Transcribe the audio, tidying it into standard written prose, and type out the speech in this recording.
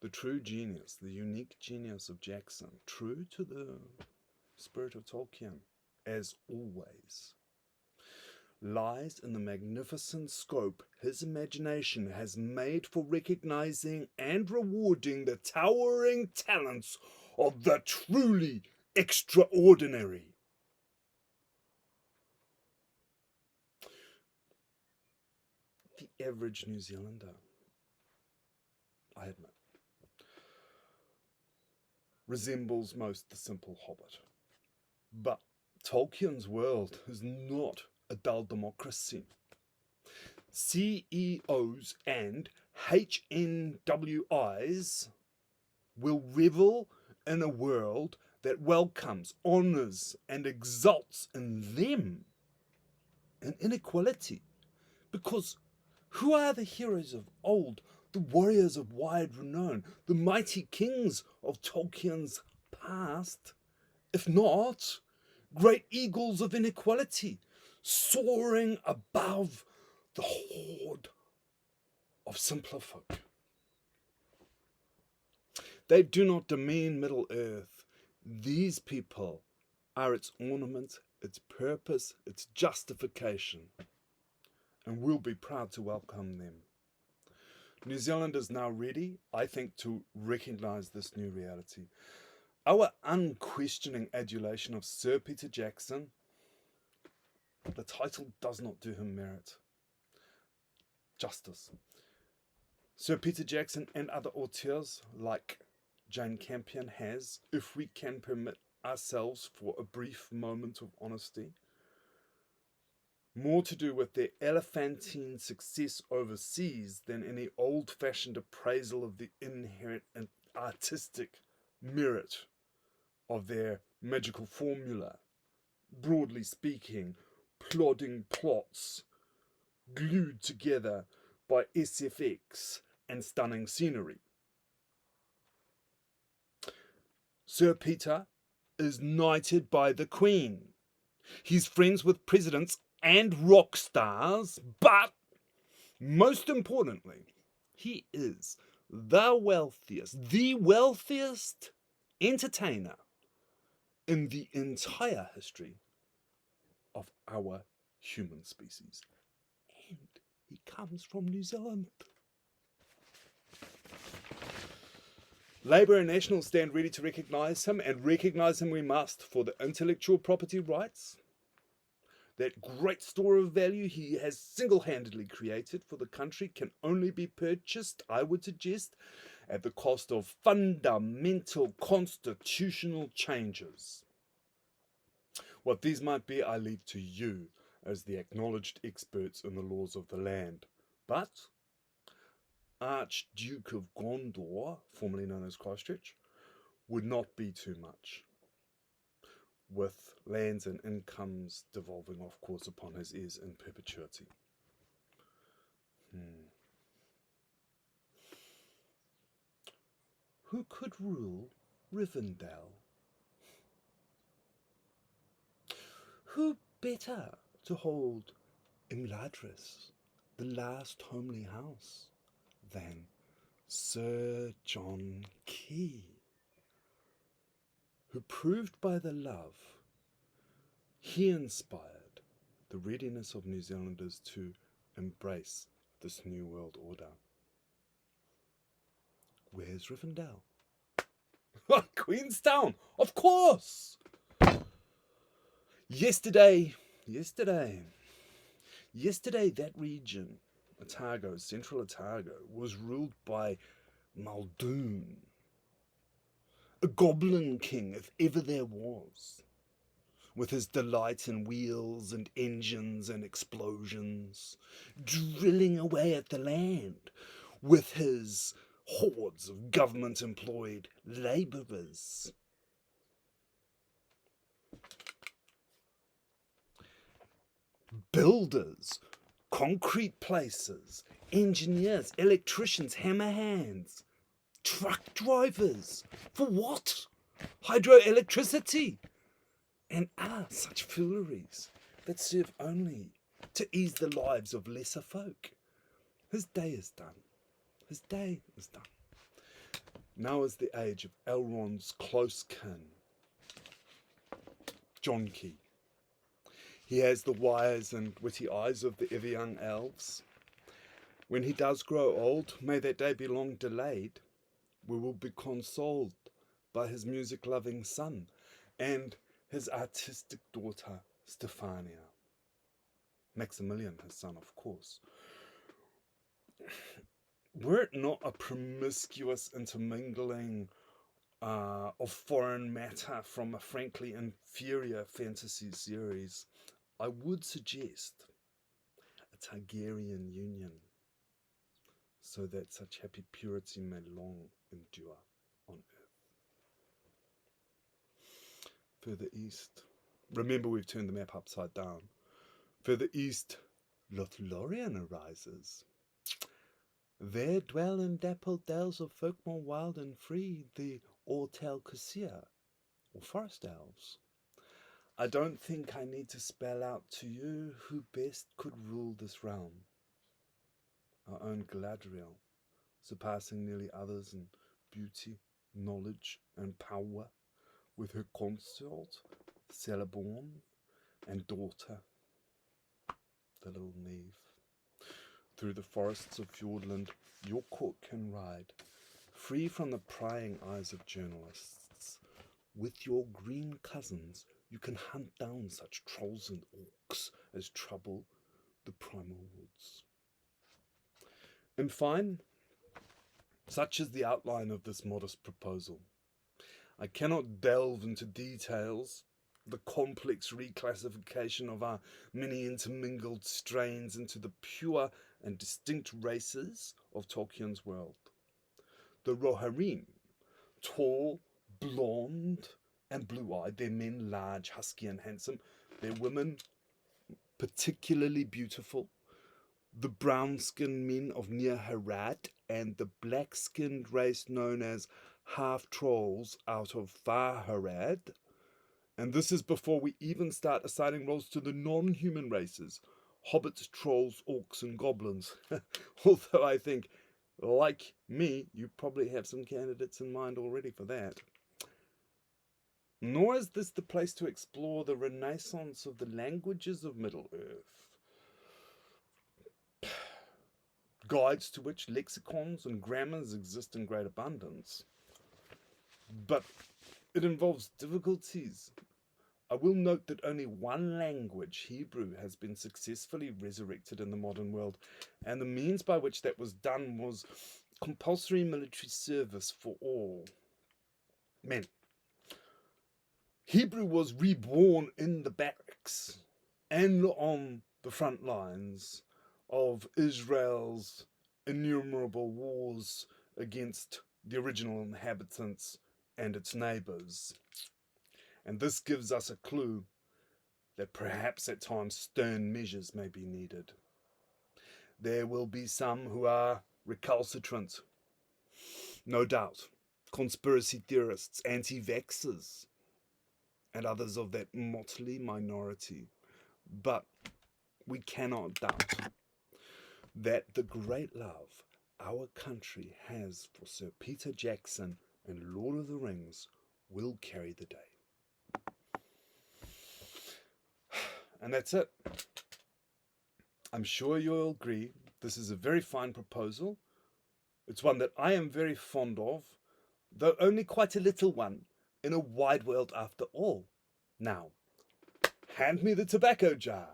the true genius, the unique genius of Jackson, true to the spirit of Tolkien, as always, lies in the magnificent scope his imagination has made for recognizing and rewarding the towering talents of the truly extraordinary. The average New Zealander, I admit, resembles most the simple hobbit. But Tolkien's world is not a dull democracy. CEOs and HNWIs will revel in a world that welcomes, honours, and exalts in them, in inequality. Because who are the heroes of old, the warriors of wide renown, the mighty kings of Tolkien's past, if not great eagles of inequality, soaring above the horde of simpler folk? They do not demean Middle-earth. These people are its ornament, its purpose, its justification, and we'll be proud to welcome them. New Zealand is now ready, I think, to recognise this new reality. Our unquestioning adulation of Sir Peter Jackson, the title does not do him merit. Justice. Sir Peter Jackson and other auteurs like Jane Campion has, if we can permit ourselves for a brief moment of honesty, more to do with their elephantine success overseas than any old-fashioned appraisal of the inherent and artistic merit of their magical formula. Broadly speaking, plodding plots glued together by SFX and stunning scenery. Sir Peter is knighted by the Queen. He's friends with presidents and rock stars, but most importantly, he is the wealthiest entertainer in the entire history of our human species. And he comes from New Zealand. Labour and National stand ready to recognise him, and recognise him we must for the intellectual property rights, that great store of value he has single-handedly created for the country can only be purchased, I would suggest, at the cost of fundamental constitutional changes. What these might be, I leave to you as the acknowledged experts in the laws of the land. But Archduke of Gondor, formerly known as Christchurch, would not be too much, with lands and incomes devolving, of course, upon his heirs in perpetuity. Who could rule Rivendell? Who better to hold Imladris, the last homely house, than Sir John Key, who proved by the love he inspired the readiness of New Zealanders to embrace this new world order. Where's Rivendell? Queenstown, of course! Yesterday, that region, Otago, central Otago, was ruled by Muldoon, a goblin king if ever there was, with his delight in wheels and engines and explosions, drilling away at the land with his hordes of government-employed labourers. Builders, concrete placers, engineers, electricians, hammer hands, truck drivers. For what? Hydroelectricity. And such fooleries that serve only to ease the lives of lesser folk. His day is done. His day is done. Now is the age of Elrond's close kin, Jonki. He has the wise and witty eyes of the ever young elves. When he does grow old, may that day be long delayed, we will be consoled by his music-loving son and his artistic daughter, Stefania. Maximilian, his son, of course. Were it not a promiscuous intermingling of foreign matter from a frankly inferior fantasy series, I would suggest a Targaryen union, so that such happy purity may long endure on earth. Further east, remember we've turned the map upside down. Further east, Lothlorien arises. There dwell in dappled dells of folk more wild and free, the Ortel Kusir, or forest elves. I don't think I need to spell out to you who best could rule this realm. Our own Galadriel, surpassing nearly others in beauty, knowledge, and power, with her consort, Celeborn, and daughter, the little Neve. Through the forests of Fjordland, your court can ride, free from the prying eyes of journalists. With your green cousins, you can hunt down such trolls and orcs as trouble the primal woods. In fine, such is the outline of this modest proposal. I cannot delve into details, the complex reclassification of our many intermingled strains into the pure and distinct races of Tolkien's world. The Rohirrim, tall, blonde, and blue-eyed, their men large, husky, and handsome, their women particularly beautiful, the brown-skinned men of Near Harad, and the black-skinned race known as half-trolls out of Far Harad. And this is before we even start assigning roles to the non-human races, hobbits, trolls, orcs, and goblins. Although I think, like me, you probably have some candidates in mind already for that. Nor is this the place to explore the renaissance of the languages of Middle-earth, guides to which lexicons and grammars exist in great abundance. But it involves difficulties. I will note that only one language, Hebrew, has been successfully resurrected in the modern world, and the means by which that was done was compulsory military service for all men. Hebrew was reborn in the barracks and on the front lines of Israel's innumerable wars against the original inhabitants and its neighbors. And this gives us a clue that perhaps at times stern measures may be needed. There will be some who are recalcitrant, no doubt, conspiracy theorists, anti-vaxxers, and others of that motley minority. But we cannot doubt that the great love our country has for Sir Peter Jackson and Lord of the Rings will carry the day. And that's it. I'm sure you'll agree this is a very fine proposal. It's one that I am very fond of, though only quite a little one in a wide world after all. Now, hand me the tobacco jar.